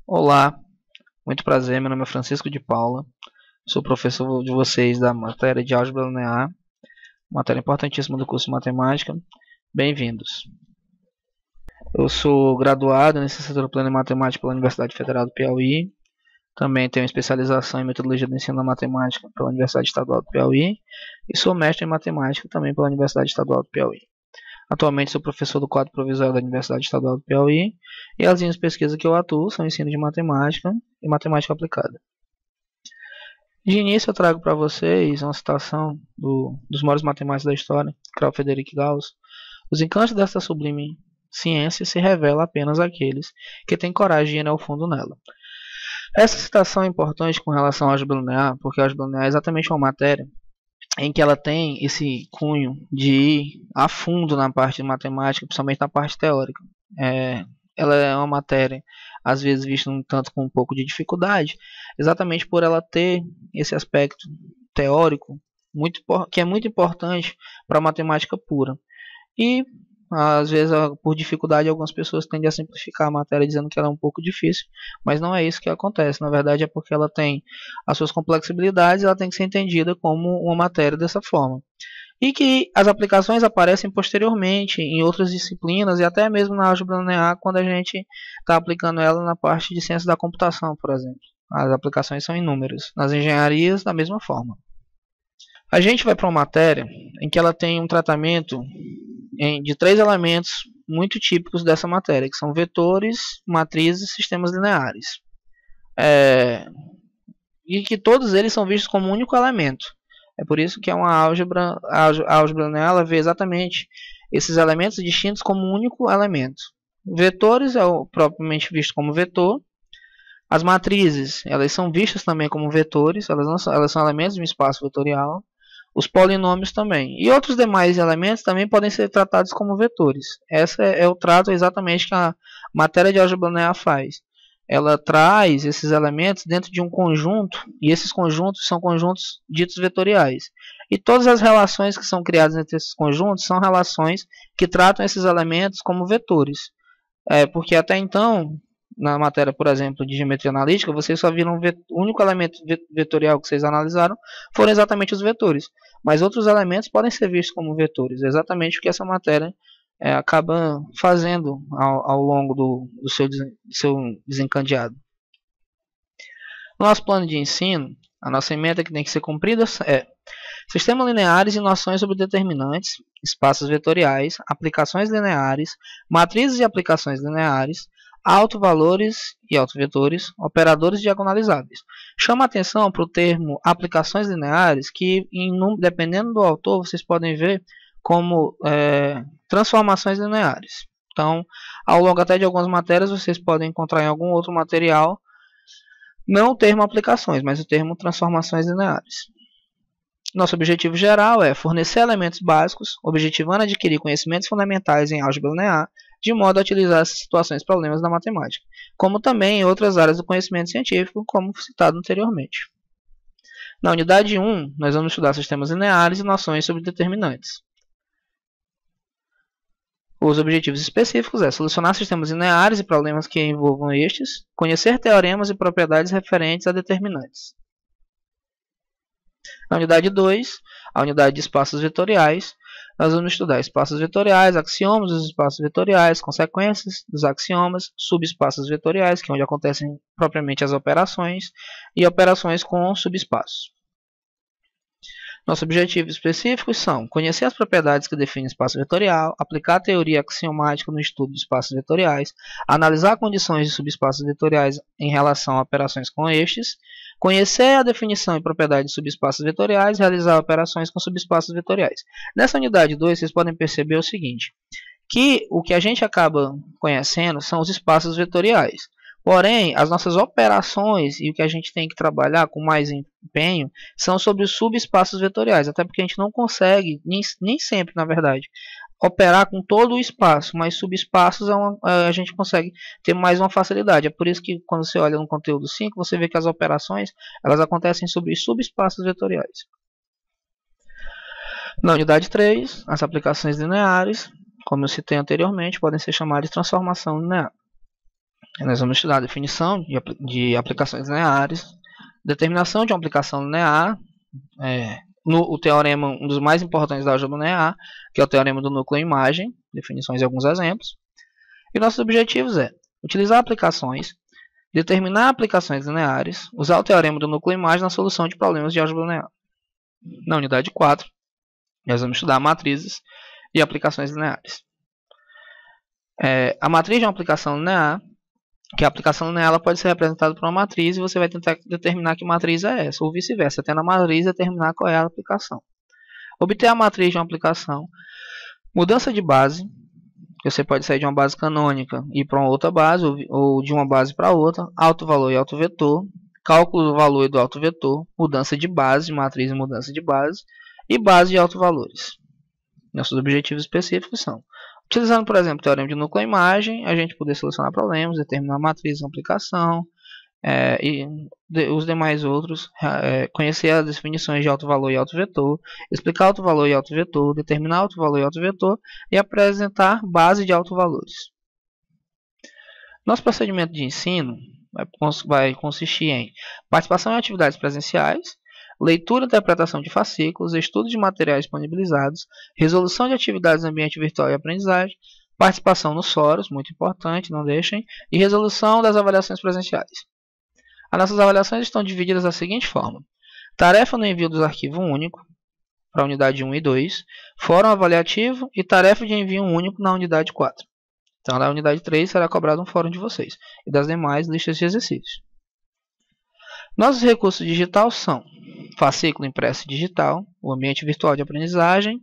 Olá, muito prazer, meu nome é Francisco de Paula, sou professor de vocês da matéria de Álgebra Linear, matéria importantíssima do curso de Matemática, bem-vindos. Eu sou graduado em Licenciatura Plena em Matemática pela Universidade Federal do Piauí, também tenho especialização em Metodologia do Ensino da Matemática pela Universidade Estadual do Piauí e sou mestre em Matemática também pela Universidade Estadual do Piauí. Atualmente sou professor do quadro provisório da Universidade Estadual do Piauí e as linhas de pesquisa que eu atuo são ensino de matemática e matemática aplicada. De início eu trago para vocês uma citação dos maiores matemáticos da história, Carl Friedrich Gauss. Os encantos desta sublime ciência se revelam apenas àqueles que têm coragem de ir ao fundo nela. Essa citação é importante com relação ao álgebra linear, porque a álgebra linear é exatamente uma matéria em que ela tem esse cunho de ir a fundo na parte de matemática, principalmente na parte teórica. Ela é uma matéria, às vezes, vista um tanto com um pouco de dificuldade, exatamente por ela ter esse aspecto teórico, que é muito importante para a matemática pura. E, às vezes, por dificuldade, algumas pessoas tendem a simplificar a matéria dizendo que ela é um pouco difícil, mas não é isso que acontece. Na verdade, é porque ela tem as suas complexibilidades e ela tem que ser entendida como uma matéria dessa forma. E que as aplicações aparecem posteriormente em outras disciplinas e até mesmo na álgebra linear quando a gente está aplicando ela na parte de ciência da computação, por exemplo. As aplicações são inúmeras. Nas engenharias, da mesma forma. A gente vai para uma matéria em que ela tem um tratamento de três elementos muito típicos dessa matéria, que são vetores, matrizes e sistemas lineares. E que todos eles são vistos como um único elemento. É por isso que a álgebra linear ela vê exatamente esses elementos distintos como um único elemento. Vetores é propriamente visto como vetor. As matrizes elas são vistas também como vetores, elas são elementos de um espaço vetorial. Os polinômios também. E outros demais elementos também podem ser tratados como vetores. Esse é o trato exatamente que a matéria de álgebra linear faz. Ela traz esses elementos dentro de um conjunto, e esses conjuntos são conjuntos ditos vetoriais. E todas as relações que são criadas entre esses conjuntos são relações que tratam esses elementos como vetores. Porque até então, na matéria, por exemplo, de geometria analítica, vocês só viram o único elemento vetorial que vocês analisaram foram exatamente os vetores. Mas outros elementos podem ser vistos como vetores, exatamente o que essa matéria acaba fazendo ao longo do seu desencadeado. No nosso plano de ensino, a nossa meta que tem que ser cumprida é sistemas lineares e noções sobre determinantes, espaços vetoriais, aplicações lineares, matrizes e aplicações lineares, autovalores e autovetores, operadores diagonalizáveis. Chama a atenção para o termo aplicações lineares, que dependendo do autor, vocês podem ver como transformações lineares. Então, ao longo até de algumas matérias, vocês podem encontrar em algum outro material, não o termo aplicações, mas o termo transformações lineares. Nosso objetivo geral é fornecer elementos básicos, objetivando adquirir conhecimentos fundamentais em álgebra linear, de modo a utilizar essas situações e problemas da matemática, como também em outras áreas do conhecimento científico, como citado anteriormente. Na unidade 1, nós vamos estudar sistemas lineares e noções sobre determinantes. Os objetivos específicos é solucionar sistemas lineares e problemas que envolvam estes, conhecer teoremas e propriedades referentes a determinantes. Na unidade 2, a unidade de espaços vetoriais, nós vamos estudar espaços vetoriais, axiomas dos espaços vetoriais, consequências dos axiomas, subespaços vetoriais, que é onde acontecem propriamente as operações, e operações com subespaços. Nossos objetivos específicos são conhecer as propriedades que definem espaço vetorial, aplicar a teoria axiomática no estudo de espaços vetoriais, analisar condições de subespaços vetoriais em relação a operações com estes, conhecer a definição e propriedade de subespaços vetoriais, realizar operações com subespaços vetoriais. Nessa unidade 2, vocês podem perceber o seguinte, que o que a gente acaba conhecendo são os espaços vetoriais. Porém, as nossas operações e o que a gente tem que trabalhar com mais empenho são sobre os subespaços vetoriais, até porque a gente não consegue, nem sempre na verdade, operar com todo o espaço, mas subespaços a gente consegue ter mais uma facilidade. É por isso que quando você olha no conteúdo 5, você vê que as operações elas acontecem sobre os subespaços vetoriais. Na unidade 3, as aplicações lineares, como eu citei anteriormente, podem ser chamadas de transformação linear. Nós vamos estudar a definição de aplicações lineares, determinação de uma aplicação linear, o teorema, um dos mais importantes da álgebra linear, que é o teorema do núcleo-imagem, definições e alguns exemplos. E nossos objetivos é utilizar aplicações, determinar aplicações lineares, usar o teorema do núcleo-imagem na solução de problemas de álgebra linear. Na unidade 4, nós vamos estudar matrizes e aplicações lineares. A matriz de uma aplicação linear, que a aplicação linear ela pode ser representada por uma matriz e você vai tentar determinar que matriz é essa, ou vice-versa, até na matriz determinar qual é a aplicação. Obter a matriz de uma aplicação, mudança de base, que você pode sair de uma base canônica e ir para uma outra base, ou de uma base para outra, alto valor e alto vetor, cálculo do valor e do alto vetor, mudança de base, matriz e mudança de base, e base de alto valores. Nossos objetivos específicos são: utilizando, por exemplo, o teorema de núcleo-imagem, a gente poder solucionar problemas, determinar a matriz de aplicação, e os demais outros, conhecer as definições de alto valor e alto vetor, explicar alto valor e alto vetor, determinar alto valor e alto vetor e apresentar base de alto valores. Nosso procedimento de ensino vai consistir em participação em atividades presenciais, leitura e interpretação de fascículos, estudo de materiais disponibilizados, resolução de atividades no ambiente virtual e aprendizagem, participação nos fóruns, muito importante, não deixem, e resolução das avaliações presenciais. As nossas avaliações estão divididas da seguinte forma: tarefa no envio dos arquivos único, para a unidade 1 e 2, fórum avaliativo e tarefa de envio único na unidade 4. Então, na unidade 3 será cobrado um fórum de vocês, e das demais listas de exercícios. Nossos recursos digitais são fascículo impresso digital, o ambiente virtual de aprendizagem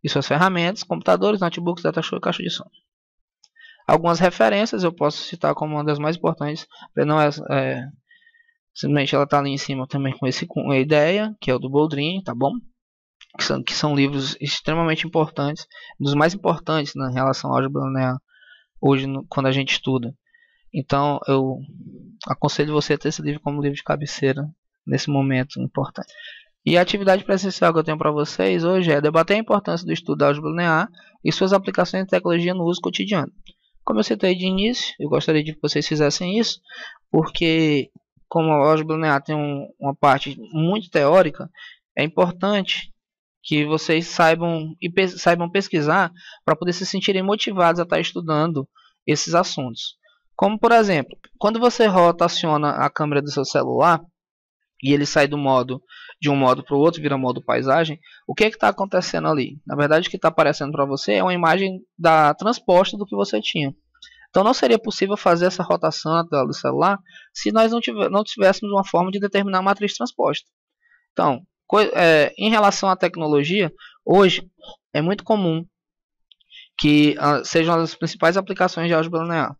e suas ferramentas, computadores, notebooks, datashow e caixa de som. Algumas referências eu posso citar como uma das mais importantes, não simplesmente ela está ali em cima também com a ideia, que é o do Boldrin, tá bom? Que são livros extremamente importantes, dos mais importantes na relação à álgebra linear hoje quando a gente estuda. Então eu aconselho você a ter esse livro como livro de cabeceira nesse momento importante. E a atividade presencial que eu tenho para vocês hoje é debater a importância do estudo da álgebra linear e suas aplicações de tecnologia no uso cotidiano. Como eu citei de início, eu gostaria de que vocês fizessem isso, porque como a álgebra linear tem uma parte muito teórica, é importante que vocês saibam pesquisar para poder se sentirem motivados a estar estudando esses assuntos. Como, por exemplo, quando você rotaciona a câmera do seu celular e ele sai de um modo para o outro, vira modo paisagem, o que está acontecendo ali? Na verdade, o que está aparecendo para você é uma imagem transposta do que você tinha. Então, não seria possível fazer essa rotação na tela do celular se nós não tivéssemos uma forma de determinar a matriz transposta. Então, em relação à tecnologia, hoje é muito comum que sejam as principais aplicações de álgebra linear.